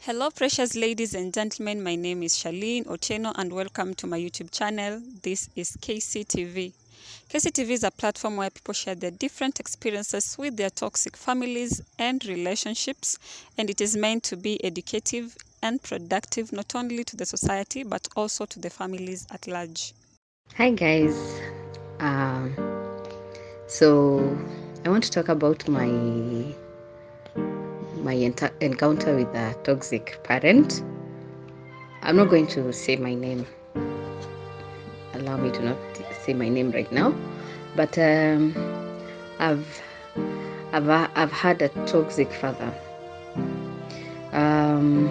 Hello, precious ladies and gentlemen. My name is Charlene Otieno, and welcome to my YouTube channel. This is KCTV. KCTV is a platform where people share their different experiences with their toxic families and relationships, and it is meant to be educative and productive not only to the society but also to the families at large. Hi guys. Um, so I want to talk about my encounter with a toxic parent. I'm not going to say my name. Allow me to not say my name right now. But I've I've had a toxic father. Um,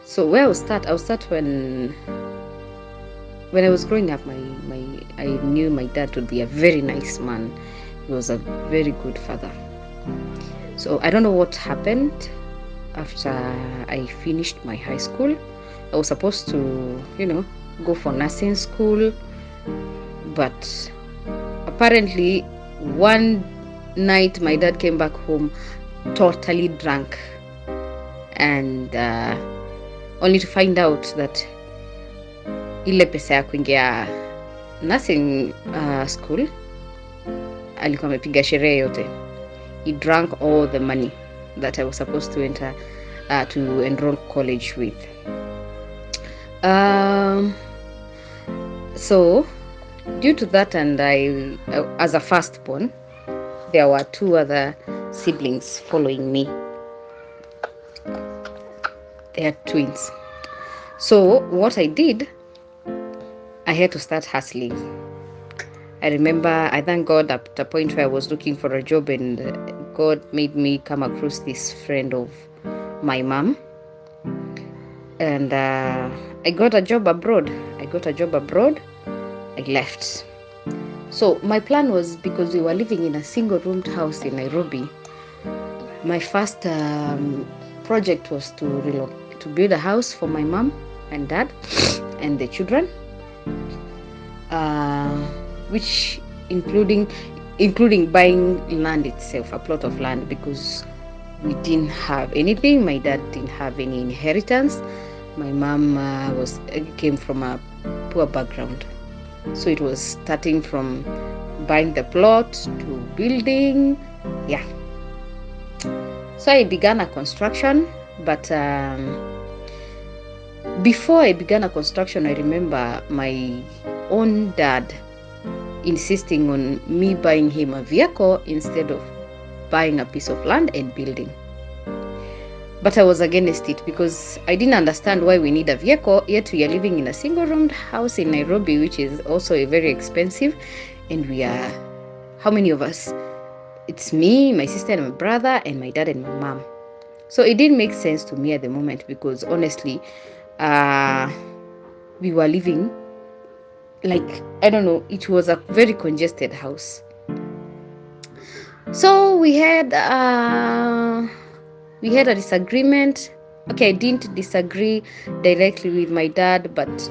so where I'll start when I was growing up. I knew my dad would be a very nice man. He was a very good father. So I don't know what happened after I finished my high school. I was supposed to, go for nursing school, but apparently one night my dad came back home totally drunk, and only to find out that ile pesa ya kuingia nursing school alikuwa amepiga sherehe yote. He drank all the money that I was supposed to enter to enroll college with. So due to that, and I as a firstborn, there were two other siblings following me. They are twins. So what I did, I had to start hustling. I remember, I thank God, at the point where I was looking for a job, and God made me come across this friend of my mom, and I got a job abroad. I left. So my plan was, because we were living in a single-roomed house in Nairobi, my first project was to build a house for my mom and dad and the children, which including buying land itself, a plot of land, because we didn't have anything. My dad didn't have any inheritance. My mom came from a poor background, so it was starting from buying the plot to building. Yeah. So I began a construction, but before I began a construction, I remember my own dad insisting on me buying him a vehicle instead of buying a piece of land and building. But I was against it because I didn't understand why we need a vehicle, yet we are living in a single-roomed house in Nairobi, which is also very expensive. And we are, how many of us? It's me, my sister and my brother, and my dad and my mom. So it didn't make sense to me at the moment, because honestly, we were living like, I don't know, it was a very congested house. So we had a disagreement. Okay, I didn't disagree directly with my dad, but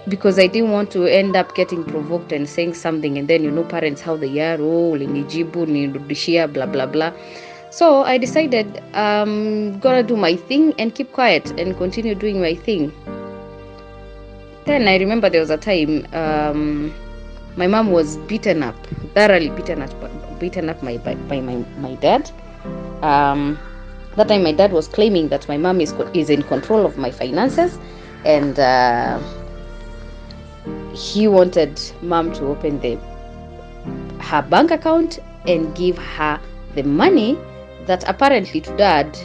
because I didn't want to end up getting provoked and saying something, and then parents how they are, ulinijibu nirudishia, blah blah blah. So I decided I'm gonna do my thing and keep quiet and continue doing my thing. Then I remember there was a time my mom was thoroughly beaten up by my dad. That time my dad was claiming that my mom is in control of my finances, and he wanted mom to open her bank account and give her the money that apparently to dad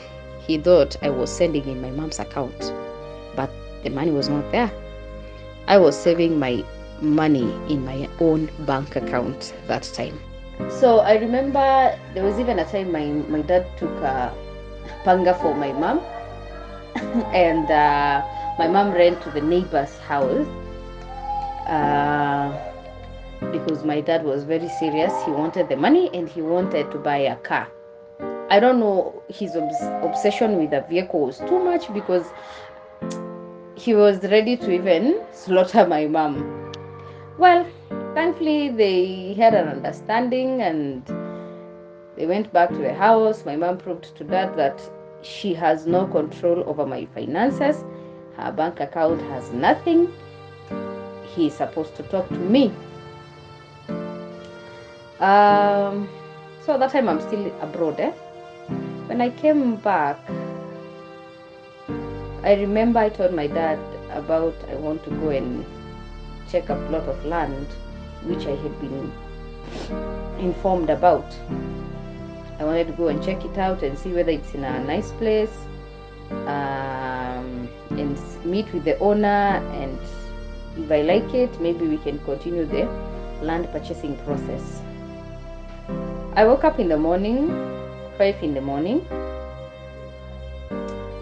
he thought I was sending in my mom's account, but the money was not there. I was saving my money in my own bank account that time. So I remember there was even a time my dad took a panga for my mom and my mom ran to the neighbor's house because my dad was very serious. He wanted the money and he wanted to buy a car. I don't know, his obsession with the vehicle was too much, because he was ready to even slaughter my mom. Well, thankfully they had an understanding and they went back to the house. My mom proved to dad that She has no control over my finances. Her bank account has nothing. He is supposed to talk to me. So that time I'm still abroad. When I came back, I remember I told my dad about I want to go and check a plot of land which I had been informed about. I wanted to go and check it out and see whether it's in a nice place, and meet with the owner, and if I like it, maybe we can continue the land purchasing process. I woke up in the morning, 5 in the morning,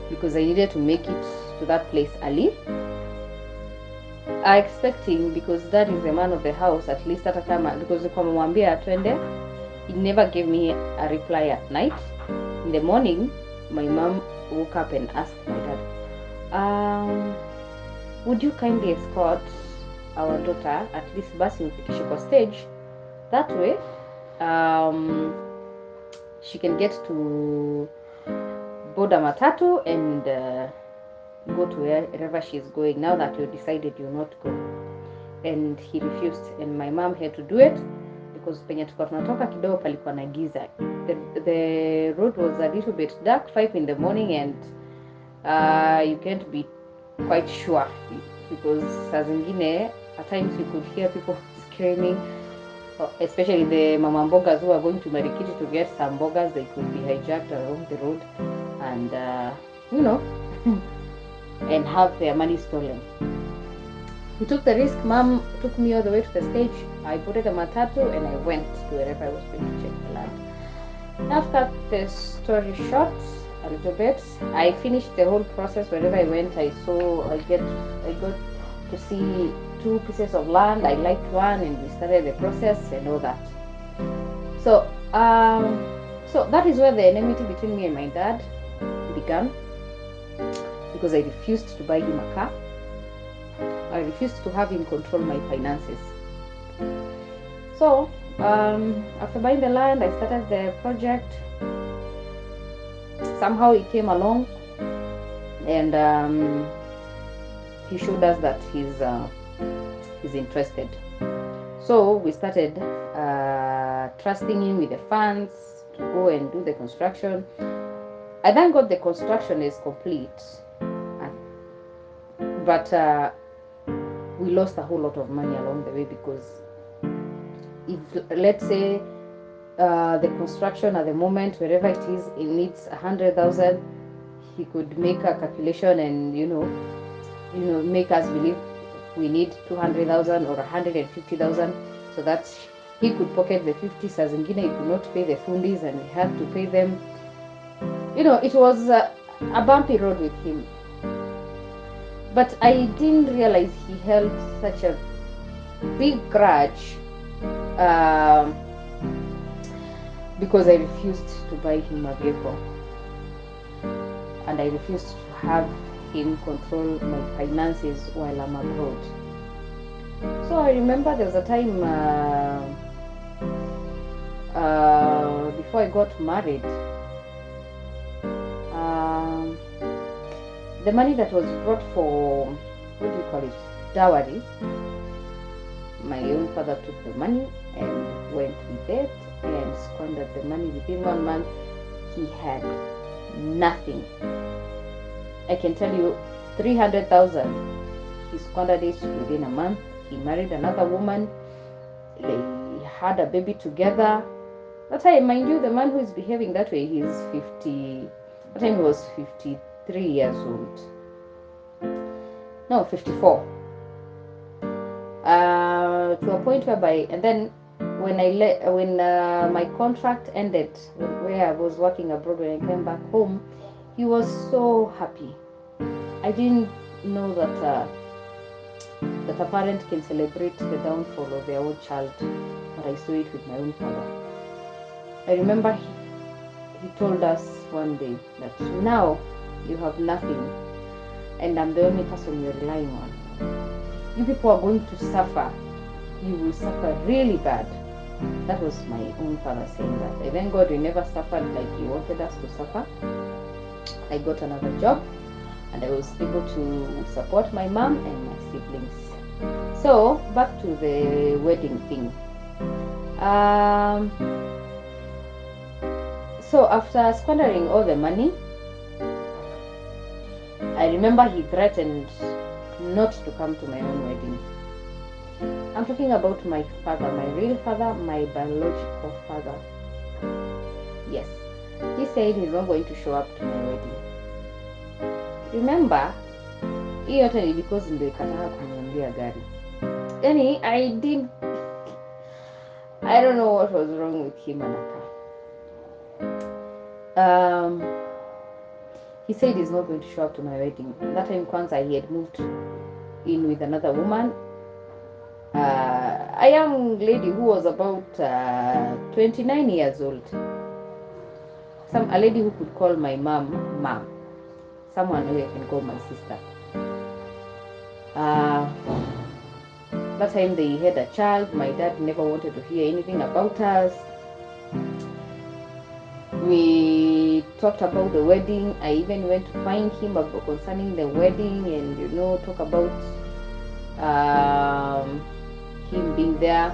because I needed to make it to that place early. I expecting, because Dad is the man of the house, at least hata kama, because nikamwambia twende, he never gave me a reply at night. In the morning, my mom woke up and asked my dad, would you kindly escort our daughter at least basi mfikishe kwa stage, that way she can get to board a matatu and go to wherever she's going, now that you decided you'll not go. And he refused, and my mom had to do it because penye tulikuwa tunatoka kidogo palikuwa na giza. The road was a little bit dark, 5 in the morning, and you can't be quite sure, because saa zingine at times you could hear people screaming, especially the mama mbogas who are going to Marikiti to get some mbogas. They could be hijacked along the road and and have their money stolen. We took the risk. Mom took me all the way to the stage. I boarded a matatu and I went to wherever I was going to check the land. After the story short a little bit, I finished the whole process. Wherever I went, I got to see 2 pieces of land. I liked one, and we started the process and all that. So that is where the enmity between me and my dad began, because I refused to buy him a car. I refused to have him control my finances. So after buying the land, I started the project. Somehow it came along, and he showed us that he's interested. So we started trusting him with the funds to go and do the construction. I thank God the construction is complete, but we lost a whole lot of money along the way, because if, let's say, the construction at the moment, wherever it is, it needs 100,000, he could make a calculation and make us believe we need 200,000 or 150,000, so that he could pocket the 50. Saa zingine he could not pay the fundis and he had to pay them. It was a bumpy road with him. But I didn't realize he held such a big grudge, because I refused to buy him a vehicle, and I refused to have him control my finances while I'm abroad. So I remember there was a time before I got married, the money that was brought for, what do you call it, dowry, my own father took the money and went with it and squandered the money. Within 1 month, he had nothing. I can tell you, 300,000, he squandered it within a month. He married another woman. They had a baby together. That time, mind you, the man who is behaving that way, he's 50. That time he was 53 years old. No, 54. To a point whereby, and then when my contract ended, where I was working abroad, when I came back home, he was so happy. I didn't know that a parent can celebrate the downfall of their own child, but I saw it with my own father. I remember he told us one day that now you have nothing, and I'm the only person you're relying on. You people are going to suffer. You will suffer really bad. That was my own father saying that. And thank God we never suffered like he wanted us to suffer. I got another job, and I was able to support my mom and my siblings. So back to the wedding thing. So after squandering all the money, I remember he threatened not to come to my own wedding. I'm talking about my father, my real father, my biological father. Yes, he said he's not going to show up to my wedding. Remember, hii yote ni because ndio ikataa kuniambia gari. Yani, I don't know what was wrong with him and Aka. He said he's not going to show up to my wedding. That time Kwanza, he had moved in with another woman, a young lady who was about 29 years old. A lady who could call my mom, someone who I can call my sister. That time they had a child. My dad never wanted to hear anything about us. We talked about the wedding. I even went to find him concerning the wedding and, talk about him being there.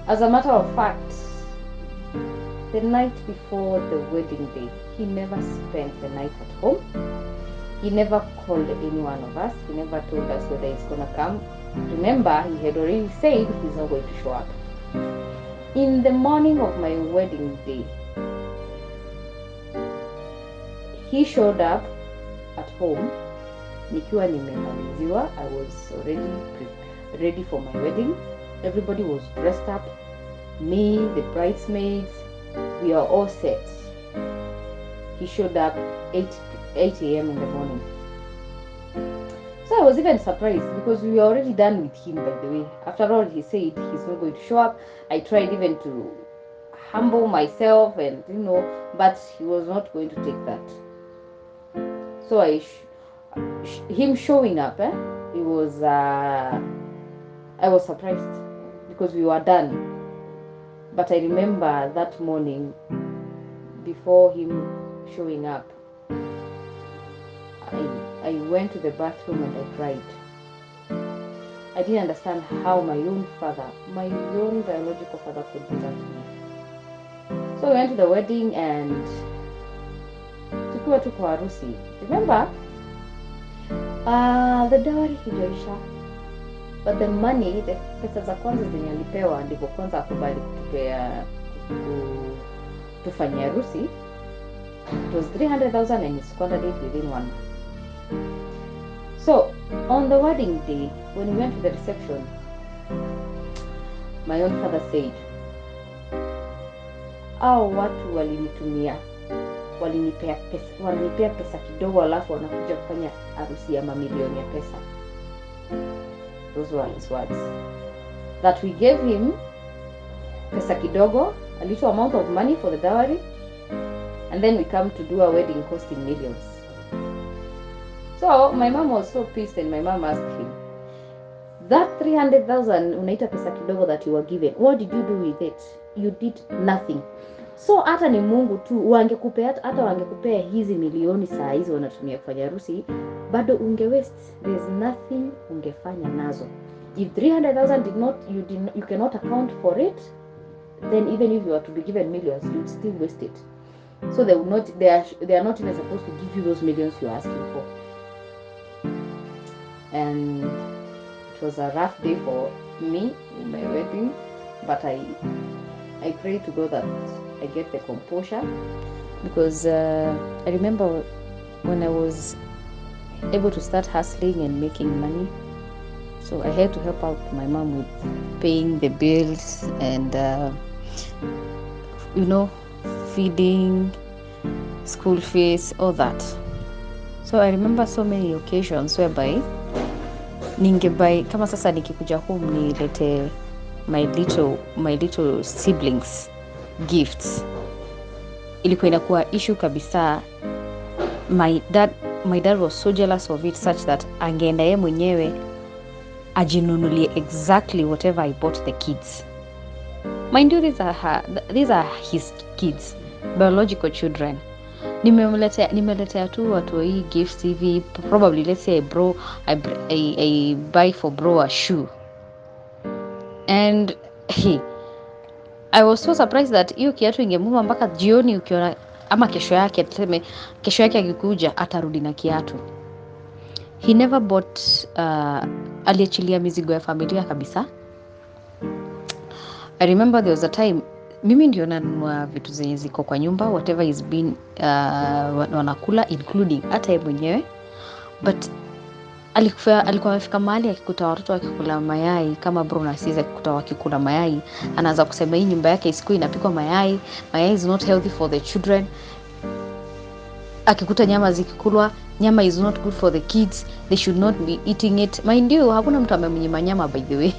As a matter of fact, the night before the wedding day, he never spent the night at home. He never called any one of us. He never told us whether he's going to come. Remember, he had already said he's not going to show up. In the morning of my wedding day, he showed up at home. Nikiwa nimemaliziwa. I was already ready for my wedding. Everybody was dressed up. Me, the bridesmaids, we are all set. He showed up 8 a.m. in the morning. So I was even surprised because we were already done with him, by the way. After all, he said he's not going to show up. I tried even to humble myself and, but he was not going to take that. So him showing up, it was, I was surprised because we were done. But I remember that morning, before him showing up, I went to the bathroom and I cried. I didn't understand how my own biological father could do that to me. So we went to the wedding and tukiwa tuko harusi. Remember, the dowry hijaisha. But the money, the pesa za kwanza zenye alipewa ndivyo kwanza akubali kutupea tufanye harusi. It was 300,000 and he squandered it within 1 month. So, on the wedding day, when we went to the reception, my own father said, watu walinitumia, wananipea pesa kidogo alafu wanakuja kufanya harusi ya mamilioni ya pesa. Those were his words. That we gave him pesa kidogo, a little amount of money for the dowry, and then we come to do a wedding costing millions. So my mom was so pissed and my mom asked him, that 300,000 unaita pesa kidogo that you were given, what did you do with it? You did nothing. So hata ni Mungu tu wangekupea, hata wangekupea hizi milioni saa hizi wanatumia kufanya harusi, bado unge waste. There's nothing ungefanya nazo. If 300,000 you cannot account for it, then even if you are to be given millions, you'd still waste it. So they are not even supposed to give you those millions you're asking for. And it was a rough day for me in my wedding, but I pray to God that I get the composure, because I remember when I was able to start hustling and making money, so I had to help out my mom with paying the bills and feeding, school fees, all that. So I remember so many occasions whereby ningebuy, kama sasa nikikuja home nilete my little siblings gifts. Ilikuwa inakuwa issue kabisa. My dad was so jealous of it such that angeenda yeye mwenyewe ajinunulie exactly whatever I bought the kids. Mind you, these are his kids, biological children. nimeletea tu watu hii gifts hivi, probably let's say bro, I buy for bro a shoe, and I was so surprised that hiyo kiatu ingemuma mpaka jioni, ukiona ama kesho yake, tuseme kesho yake akikuja atarudi na kiatu. He never bought aliachilia mizigo ya familia kabisa. I remember there was a time mimi ndio nanunua vitu zenye ziko kwa nyumba, whatever is been wanakula, including hata yeye mwenyewe. But alikuwa amefika mahali akikuta watoto wakikula mayai, kama bro na sis akikuta wakikula mayai, anaanza kusema hii nyumba yake isiku inapikwa mayai is not healthy for the children. Akikuta nyama zikikulwa, nyama is not good for the kids, they should not be eating it. Mind you, hakuna mtu amemnyima nyama, by the way.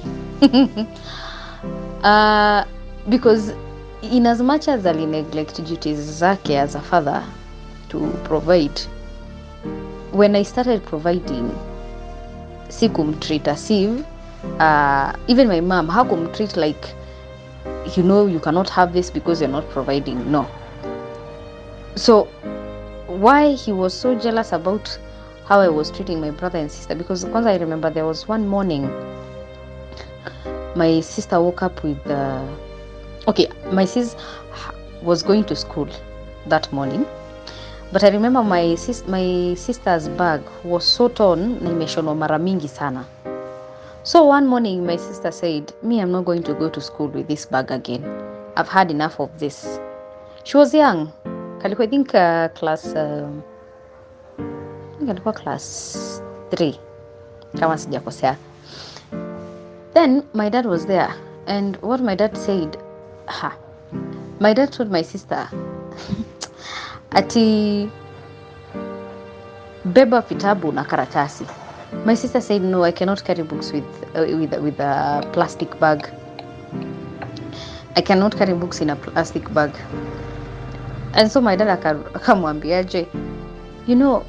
Because in as much as I neglect duties zake as a father to provide, when I started providing, sikumtreat as if even my mom hakumtreat like, you cannot have this because you're not providing. No. So why he was so jealous about how I was treating my brother and sister, because kwanza I remember there was one morning my sister woke up with my sis was going to school that morning, but I remember my sister's bag was so torn na imeshonwa mara mingi sana. So one morning my sister said, me, I'm not going to go to school with this bag again, I've had enough of this. She was young, I think class 3 kama sijakosea. Then my dad was there, and what my dad said, my dad told my sister ati beba vitabu na karatasi. My sister said, no, I cannot carry books with a plastic bag. I cannot carry books in a plastic bag. And so my dad akamwambiaje, you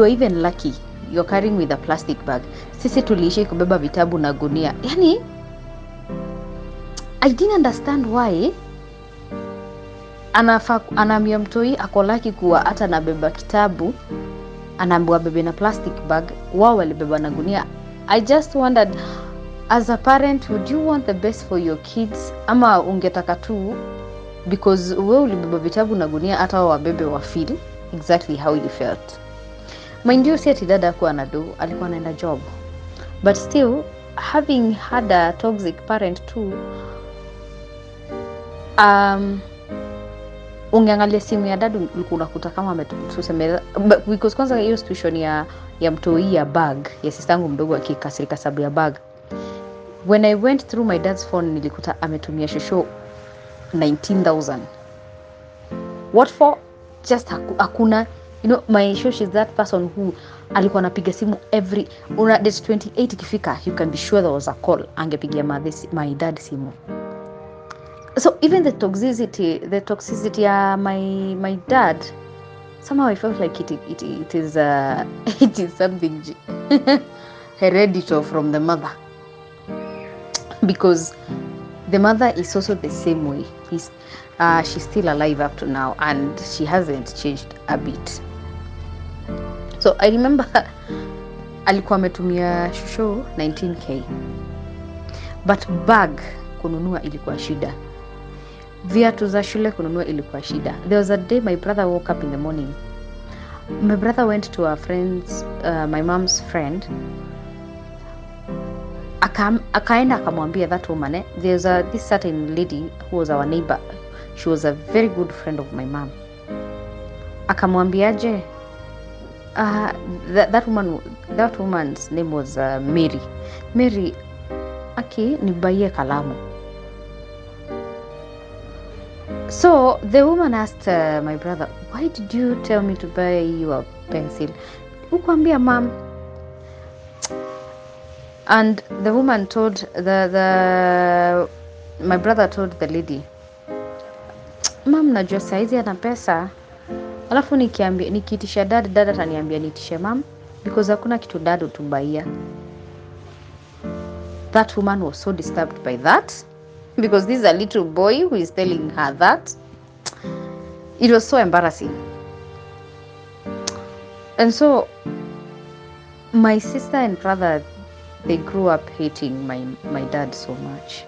are even lucky you're carrying with a plastic bag. Sisi tuliishi kubeba vitabu na gunia. Yani, I didn't understand why anaambia mtoi ako lucky kuwa hata nabeba kitabu, anaambiwa bebe na plastic bag, wao walibeba na gunia. I just wondered, as a parent, would you want the best for your kids, ama ungetaka tu because wewe ulibeba vitabu na gunia hata wao wabebe wa feel exactly how you felt? Mind you, si ati dada kuwa anado, alikuwa anaenda job, but still having had a toxic parent too, ungeangalia simu ya dadu ulikuwa unakuta kama ametuseme, because kwanza hiyo situation ya mtoi ya bag ya sistangu mdogo akikasirika sababu ya bag. When I went through my dad's phone, nilikuta ametumia shosho 19,000. What for? Just hakuna, my shosh is that person who alikuwa anapiga simu every date 28 ikifika, you can be sure there was a call, angepigia my dad simu. So even the toxicity ya my dad, somehow I felt like it is something hereditary from the mother, because the mother is also the same way. She's still alive up to now, and she hasn't changed a bit. So I remember alikuwa ametumia shusho 19k, but bag kununua ilikuwa shida, viatu za shule kununua ilikuwa shida. There was a day my brother woke up in the morning. My brother went to my mom's friend. Akaenda akamwambia that woman, there's this certain lady who was our neighbor. She was a very good friend of my mom. Akamwambiaje, that woman's name was Mary, nibaie kalamu. So the woman asked my brother, why did you tell me to buy you a pencil? Ukuambia mom. And the woman told my brother told the lady, mom, najua saizi ana pesa, alafu nikiitisha dad ataniambia niitishe mom, because hakuna kitu dad utubaia. That woman was so disturbed by that, because this is a little boy who is telling her that. It was so embarrassing. And so my sister and brother, they grew up hating my dad so much,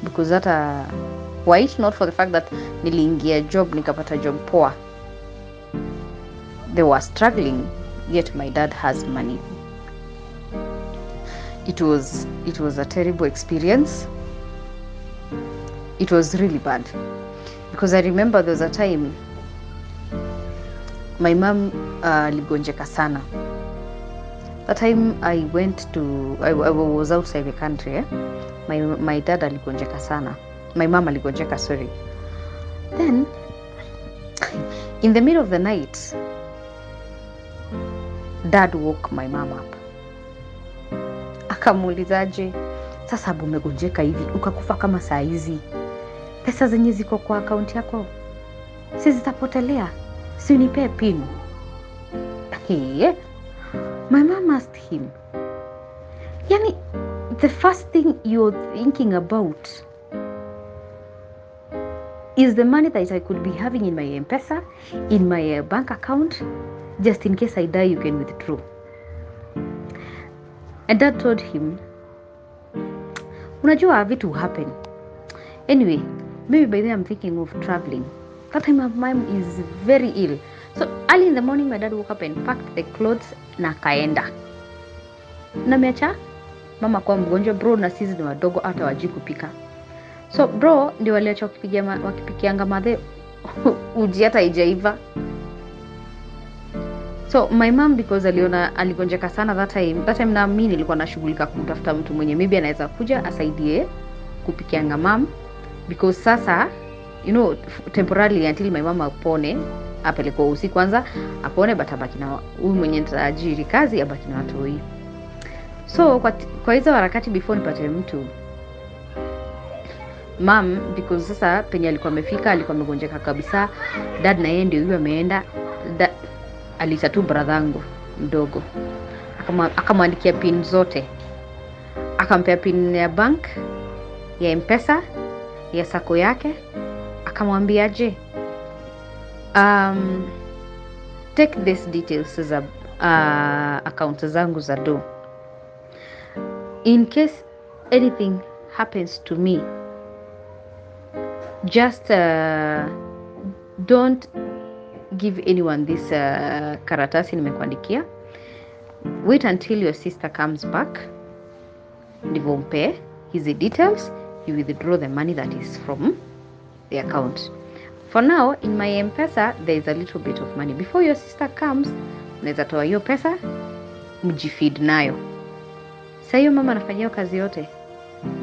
because were it not for the fact that niliingia job, nikapata job poa, they were struggling, yet my dad has money. It was a terrible experience. It was really bad, because I remember there was a time my mom aligonjeka sana. That time I was outside the country. My dad aligonjeka sana. My mom aligonjeka, sorry. Then in the middle of the night, dad woke my mom up. Akamuulizaje, sasa umegonjeka hivi, ukakufa kama saa hizi, pesa zenye ziko kwa account yako si zitapotelea, si unipe pin? Hey, my mom asked him, yani, the first thing you're thinking about is the money that I could be having in my M-Pesa, in my bank account, just in case I die, you can withdraw. And dad told him, unajua vitu happen. Anyway, maybe by then I'm thinking of traveling. That time my mom is very ill. So early in the morning, my dad woke up and packed the clothes na kaenda. Na meacha mama kwa mgonjwa, bro na sisi ni wadogo, hata wajui kupika. So bro ndio waliacha wakipikianga madhe uji hata haijaiva. So my mom, because aligonjeka sana that time na mimi nilikuwa nashughulika kutafuta mtu mwenye maybe anaweza kuja asaidie kupikianga mom, because sasa temporarily until my mom apone, apelekwa usiku kwanza apone, but abaki na huyu mwenye tajiri kazi, abaki na watoi. So kwa hizo harakati before nipate mtu mom, because sasa penye alikuwa amefika alikuwa amegonjeka kabisa, dad na yeye ndio huyo ameenda, alita tu bradhangu mdogo, akamwandikia pin zote, akampea pin ya bank, ya M-Pesa, ya sako yake, akamwambia je, take these details za account zangu za do, in case anything happens to me, just don't give anyone this karatasi nimekuandikia, wait until your sister comes back, ndivyo mpe hizi details, you withdraw the money that is from the account. For now, in my M-Pesa, there is a little bit of money. Before your sister comes, unaweza toa hiyo pesa, mjifeed nayo. Sasa hiyo mama anafanyia kazi yote,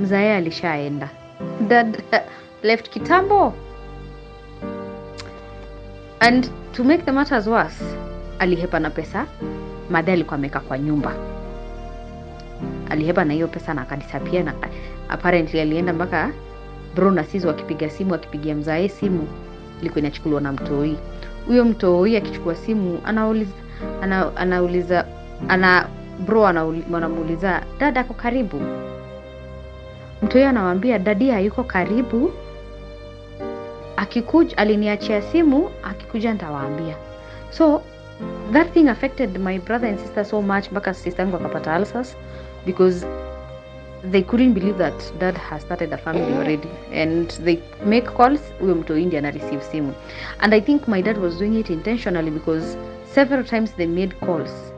mzae alishaenda, dad left kitambo. And to make the matters worse, alihepa na pesa, madhe alikuwa ameka kwa nyumba. Alihepa na hiyo pesa na akadisappear, na apparently alienda mpaka bro na sisi wakipiga simu, akipigia mzae simu, ilikuwa inachukuliwa na mtoi. Huyo mtoi akichukua simu bro anamuuliza, dada ako karibu? Mtoi anawaambia dadi hayuko karibu, akikuja aliniachia simu, akikuja nitawaambia. So that thing affected my brother and sister so much, mpaka sister yangu akapata ulcers, because they couldn't believe that dad has started a family already, and they make calls, huyo mtu India na receive simu. And I think my dad was doing it intentionally, because several times they made calls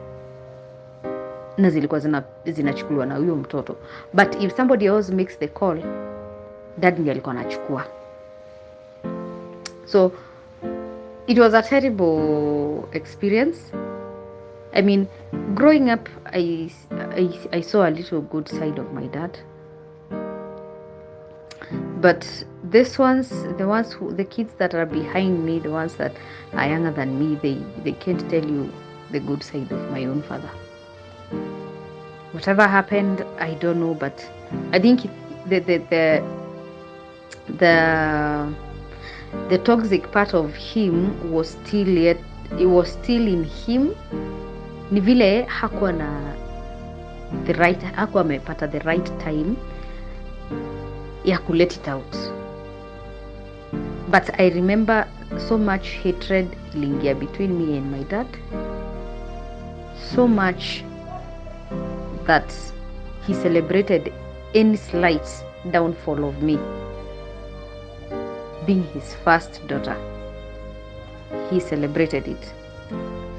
na zilikuwa zinachukuliwa na huyo mtoto, but if somebody else makes the call, dad ndiye alikuwa anachukua. So it was a terrible experience. I mean, growing up, I saw a little good side of my dad, but the kids that are behind me, the ones that are younger than me, they can't tell you the good side of my own father. Whatever happened, I don't know, but I think the toxic part of him was still in him. Ni vile hakuwa amepata the right time ya ku let it out. But I remember so much hatred iliingia between me and my dad, so much that he celebrated any slight downfall of me being his first daughter. He celebrated it.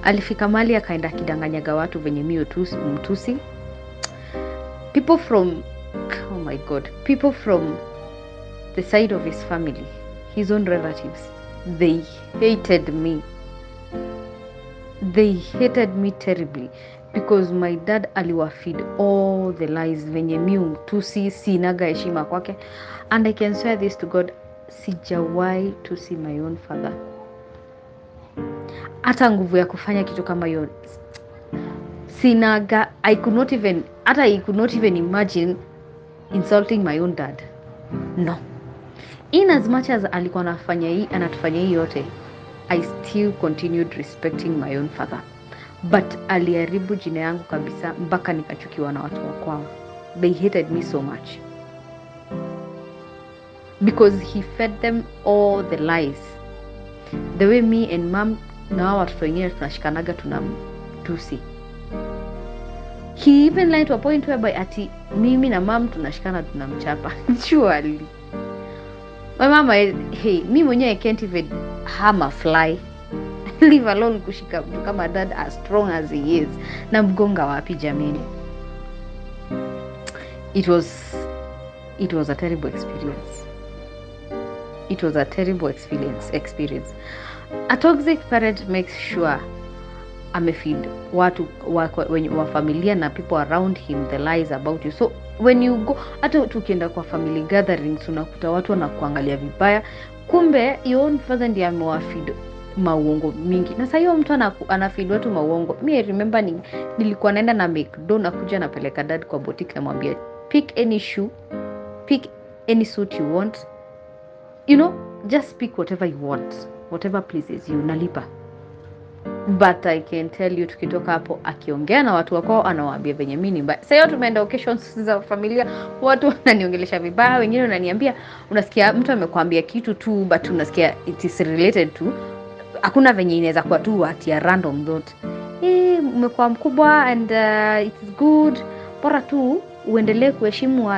Alifika mali akaenda kidanganyaga watu venye mimi mtusi. People from, oh my God, people from the side of his family, his own relatives, they hated me. They hated me terribly because my dad aliwafeed all the lies venye mimi mtusi, sinaga heshima kwake. And I can swear this to God, sijawahi to see my own father. Hata nguvu ya kufanya kitu kama hiyo sinaga. I could not even imagine insulting my own dad. No. In as much as alikuwa anatufanya hii yote, I still continued respecting my own father. But aliharibu jina yangu kabisa mpaka nikachukiwa na watu wa kwao. They hated me so much because he fed them all the lies. The way me and mom na watoto wengine tunashikanaga tunamtusi. He even lied to a point whereby ati mimi na mom tunashikana tunamchapa. Surely. My mama, hey, mimi mwenyewe I can't even harm a fly. Leave alone kushika mtu kama dad as strong as he is. Na mgonga wapi jameni? It was a terrible experience. It was a terrible experience. A toxic parent makes sure amefeed watu wa familia na people around him the lies about you. So when you go, hata tukienda kwa family gatherings unakuta watu wanakuangalia vibaya, kumbe your own father ndiye amewafeed mauongo mingi. Na sasa hiyo mtu anafeed watu mauongo. I remember nilikuwa naenda na McDo na kuja napeleka dad kwa boutique na mwambia pick any shoe, pick any suit you want, just pick whatever you want, whatever pleases you, nalipa. But I can tell you, tukitoka hapo akiongea na watu wako anawaambia venye mimi ni mbaya. Sasa tumeenda occasions za familia, watu wananiongelesha vibaya, wengine wananiambia unasikia mtu amekwambia kitu tu but unasikia it is related to, hakuna venye inaweza kuwa tu ati ya random thought. Umekuwa mkubwa and it is good, bora tu uendelee kuheshimu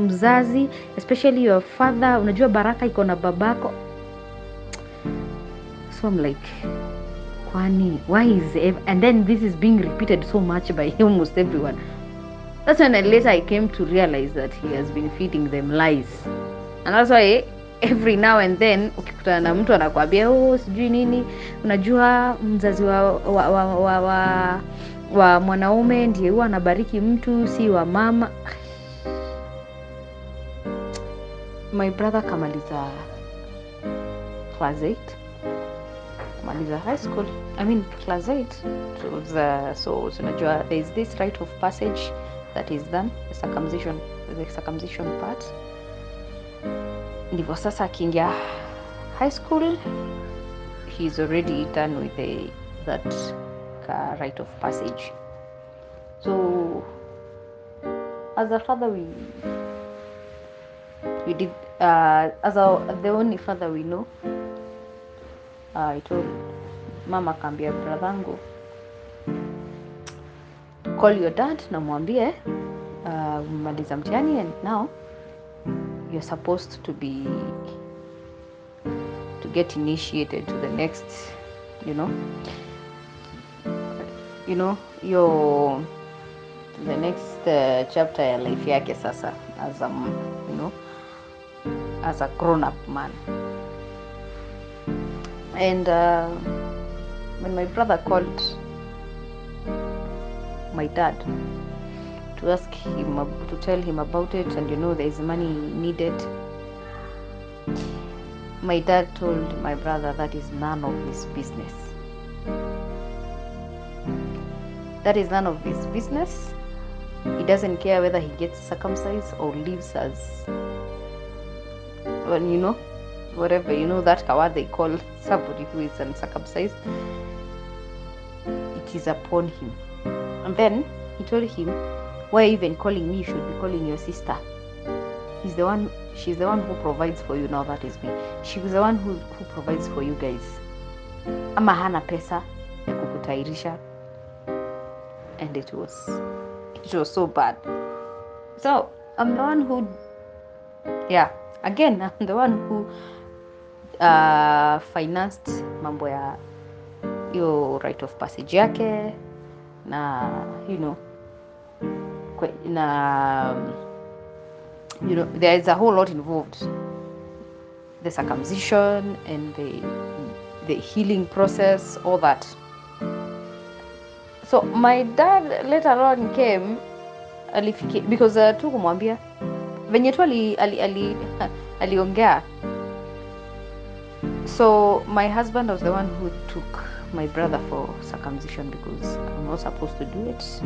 mzazi, especially your father. Unajua baraka iko na babako. So I'm like, kwani why is and then this is being repeated so much by almost everyone. That's when later I came to realize that he has been feeding them lies. And that's why every now and then ukikutana na mtu anakuambia sijui nini, unajua mzazi wa mwanaume ndiye huwa anabariki mtu, si wa mama. My brother kamaliza class 8, kamaliza high school, class 8. So unajua there is this rite of passage that is done, the circumcision part. Ndivyo sasa akiingia high school, he's already done with that rite of passage. So as a father we did the only father we know, I told mama kambia brothangu, call your dad na mwambie umaliza mtihani and now you're supposed to get initiated to the next, the next chapter ya life yake sasa as a grown up man. And when my brother called my dad to ask him, to tell him about it, and there is money needed, my dad told my brother that is none of his business. That is none of his business. He doesn't care whether he gets circumcised or lives as, well, whatever, that what they call somebody who is uncircumcised. It is upon him. And then he told him, why are you even calling me? You should be calling your sister. She's the one who provides for you. Now that is me. She was the one who provides for you guys. Ama hana pesa ya kukutairisha. and it was so bad. So I'm the one who, again, I'm the one who financed mambo ya hiyo right of passage yake, na there is a whole lot involved, the circumcision and the healing process, all that. So my dad later on came, because tu kumwambia venye tu aliongea. So my husband was the one who took my brother for circumcision, because I'm not supposed to do it.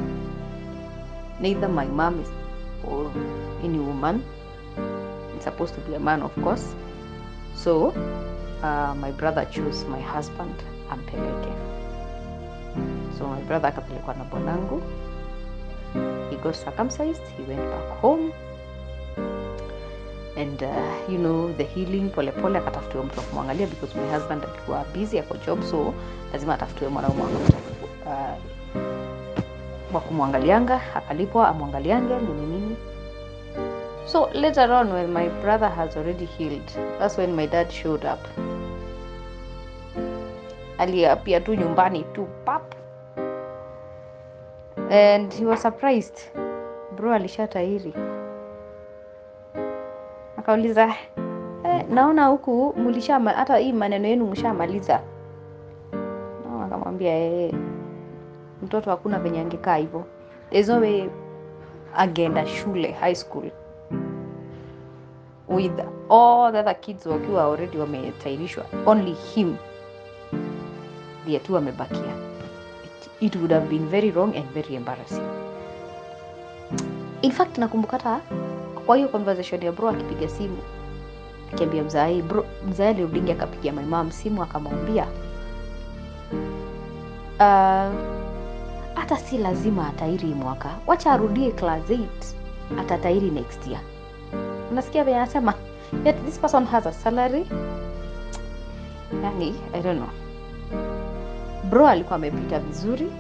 Neither my mom is, or any woman. It's supposed to be a man, of course. So my brother chose my husband ampeleke. So my brother akapelekwa na bwanangu. He got circumcised. He went back home. And the healing pole akatafutiwa mtu wa kumwangalia, because my husband alikuwa busy ako job, so lazima atafutiwe mwanaume wa kumwangalianga, akalipwa amwangaliange nini. So later on, when my brother has already healed, that's when my dad showed up. Aliapia tu nyumbani tu pap, and he was surprised. Bro alishatairi. Akauliza, naona huku hata hii maneno yenu mshamaliza. Na akamwambia mtoto hakuna venye angekaa hivyo. There's no way agenda shule, high school, with all the other kids wakiwa already wametairishwa. Only him ndiye tu amebakia. It would have been very wrong and very embarrassing. In fact, nakumbuka hata kwa hiyo conversation ya bro akipiga simu akiambia mzae, mzae alirudingi akapigia my mom simu akamwambia hata si lazima atairi mwaka, wacha arudie class 8, atatairi next year. Unasikia vile anasema, yet this person has a salary. Yani, I don't know. Bro alikuwa amepita vizuri,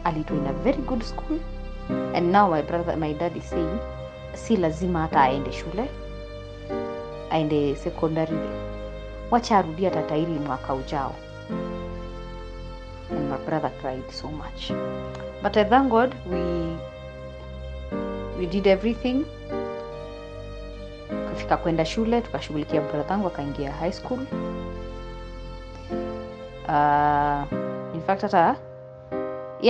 alitoa in a very good school, and now my dad is saying si lazima hata aende shule, aende secondary, wacha arudie atatairi mwaka ujao. And my brother cried so much. But I thank God we did everything. Kufika kwenda shule, tukashughulikia brother wangu akaingia high school. In fact hata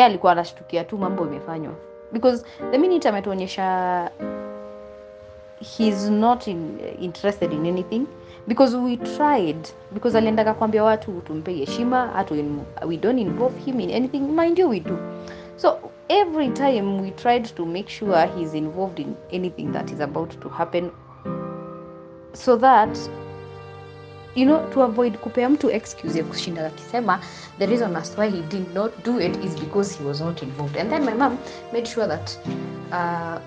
alikuwa anashtukia tu mambo imefanywa, because the minute ametuonyesha he's not interested in anything, because we tried, because aliendaka kuambia watu tumpe heshima, we don't involve him in anything. Mind you, we do. So every time we tried to make sure he's involved in anything that is about to happen, so that to avoid kupea mtu excuse ya kushinda akisema the reason as why he did not do it is because he was not involved. And then my mom made sure that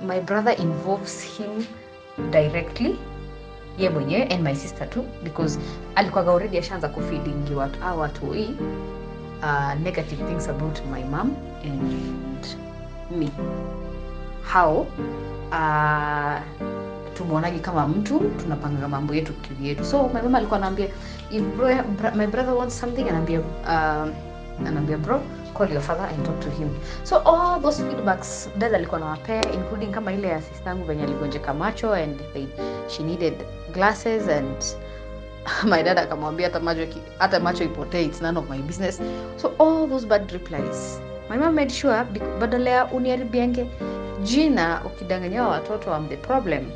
my brother involves him directly, ye mwenye, and my sister too, because alikuwa already ashaanza kufeeding watu negative things about my mom and me, how tumuonagi kama mtu tunapanga mambo yetu kivyetu. So my mama alikuwa anambia, if my brother wants something, anambia bro, call your father and talk to him. So all those feedbacks dad alikuwa anawapea, including kama ile ya sister yangu venye aligonjeka macho and she needed glasses, and my dad akamwambia hata macho ipotee, it's none of my business. So all those bad replies, my mom made sure, badala ya uniaribienge jina ukidanganya watoto I'm the problem,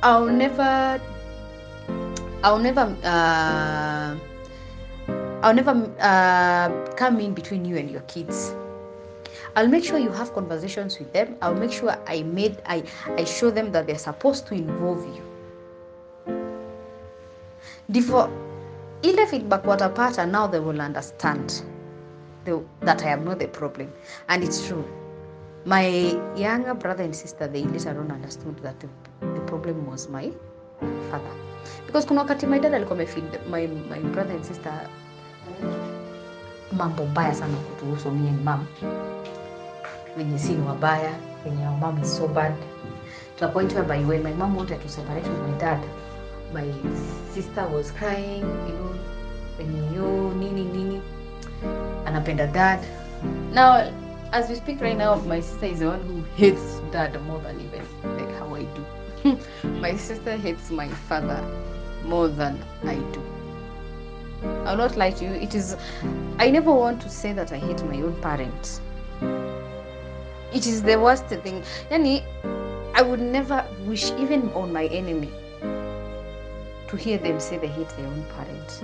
I'll never come in between you and your kids. I'll make sure you have conversations with them. I'll make sure I show them that they're supposed to involve you. Ile feedback watapata, now they will understand that I am not the problem. And it's true. My younger brother and sister, they later on understood that the problem was my father. Because kuna wakati my dad alikuwa amefeed my brother and sister mambo baya sana kutuhusu me and mom. venye si ni wabaya, venye our mom is so bad. To the point whereby when my mom wanted to separate with my dad, my sister was crying, when you nini anapenda dad. Now as we speak right now, my sister is the one who hates dad more than even like how I do. My sister hates my father more than I do. I'll not lie to you. I never want to say that I hate my own parents. It is the worst thing. Yani, I would never wish even on my enemy to hear them say they hate their own parents.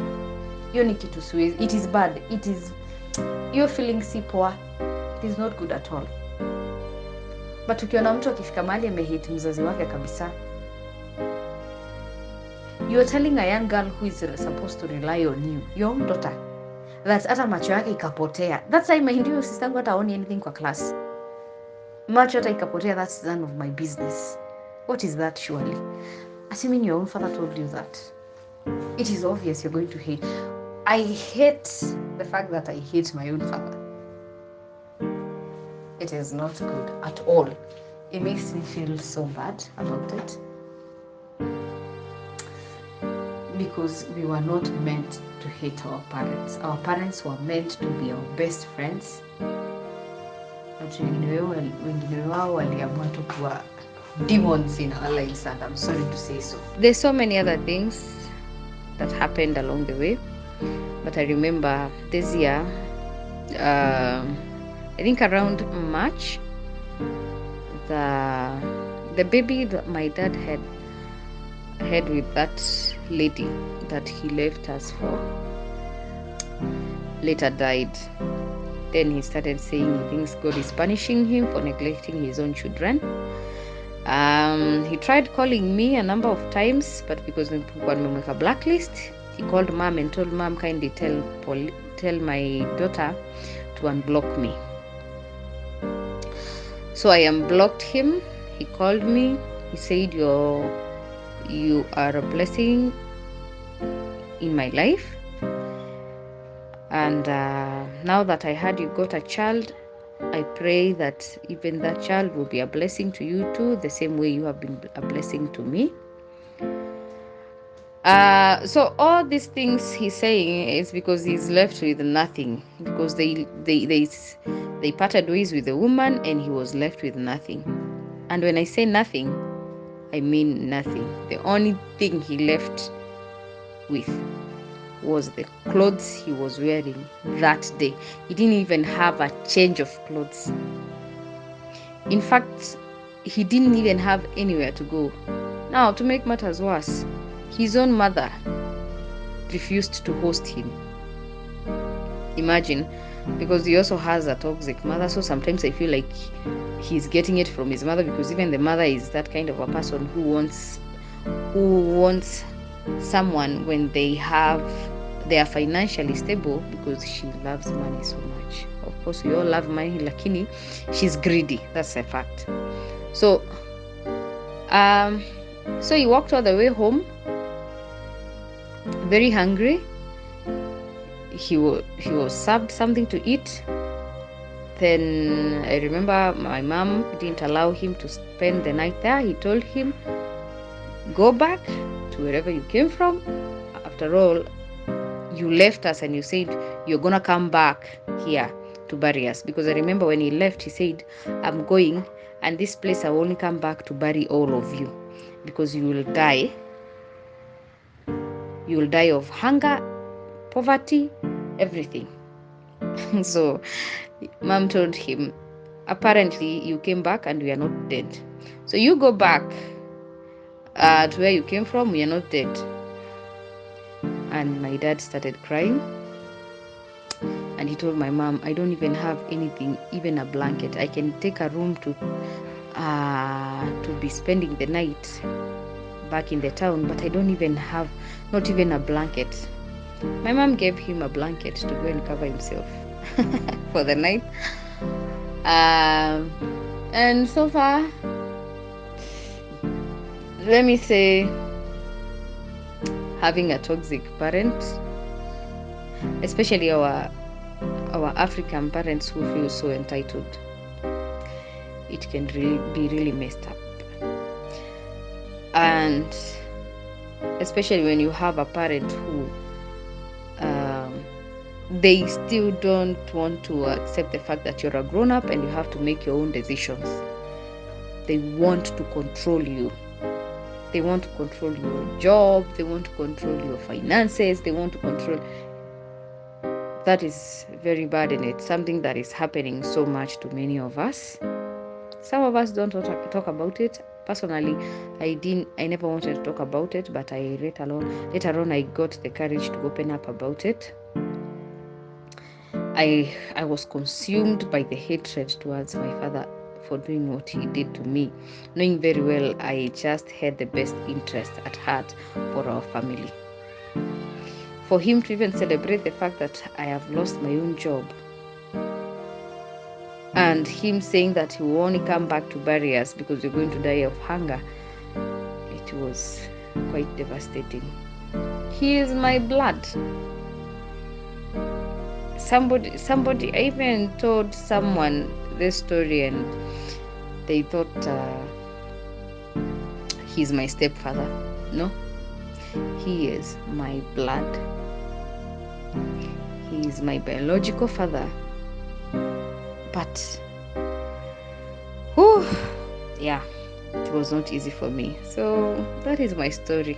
Hiyo ni kitu siwezi. It is bad. You're feeling si poa. It is not good at all. But ukiona mtu akifika mahali amehate mzazi wake kabisa, you're telling a young girl who is supposed to rely on you, your own daughter, that hata macho yake ikapotea. That's why mind you, sistangu hata aoni anything kwa class. Macho hata ikapotea, that's none of my business. What is that surely? Assuming your own father told you that, it is obvious you're going to hate. I hate the fact that I hate my own father. It is not good at all. It makes me feel so bad about it. Because we were not meant to hate our parents. Our parents were meant to be our best friends. But wengine wao waliamua tu kuwa demons in our lives, and I'm sorry to say so. There's so many other things that happened along the way. But I remember this year, I think around March, the baby that my dad had with that lady that he left us for later died. Then he started saying he thinks God is punishing him for neglecting his own children. He tried calling me a number of times, but because nilikuwa nimemweka blacklist, he called mom and told mom, kindly tell my daughter to unblock me. So I unblocked him. He called me. He said, you are a blessing in my life, and now that I heard you got a child, I pray that even that child will be a blessing to you too, the same way you have been a blessing to me. So all these things he's saying is because he's left with nothing, because they parted ways with the woman and he was left with nothing. And when I say nothing, I mean nothing. The only thing he left with was the clothes he was wearing that day. He didn't even have a change of clothes. In fact, he didn't even have anywhere to go. Now, to make matters worse, his own mother refused to host him. Imagine, because he also has a toxic mother, so sometimes I feel like he's getting it from his mother, because even the mother is that kind of a person who wants someone when they are financially stable, because she loves money so much. Of course, we all love money, lakini she's greedy. That's a fact. So he walked all the way home, very hungry. He was served something to eat. Then I remember my mom didn't allow him to spend the night there. He told him, go back to wherever you came from. After all, you left us and you said you're gonna come back here to bury us. Because I remember when he left, he said, I'm going, and this place I will only come back to bury all of you, because you will die. You will die of hunger, poverty, everything. So mom told him, apparently you came back and we are not dead, so you go back to where you came from. We are not dead. And my dad started crying, and he told my mom, I don't even have anything, even a blanket. I can take a room to be spending the night back in the town, but I don't even have, not even a blanket. My mom gave him a blanket to go and cover himself for the night. And so far, let me say, having a toxic parent, especially our African parents who feel so entitled. it can really be really messed up. And especially when you have a parent who they still don't want to accept the fact that you're a grown-up and you have to make your own decisions. They want to control you. They want to control your job. They want to control your finances. They want to control. That is very bad, and it's something that is happening so much to many of us. Some of us don't talk about it. Personally, I never wanted to talk about it, but later on I got the courage to open up about it. I was consumed by the hatred towards my father for doing what he did to me, knowing very well I just had the best interest at heart for our family. For him to even celebrate the fact that I have lost my own job, and him saying that he will only come back to bury us because we're going to die of hunger, it was quite devastating. He is my blood. Somebody, I even told someone this story and they thought he's my stepfather. No, he is my blood. He is my biological father. But, yeah, it was not easy for me. So that is my story.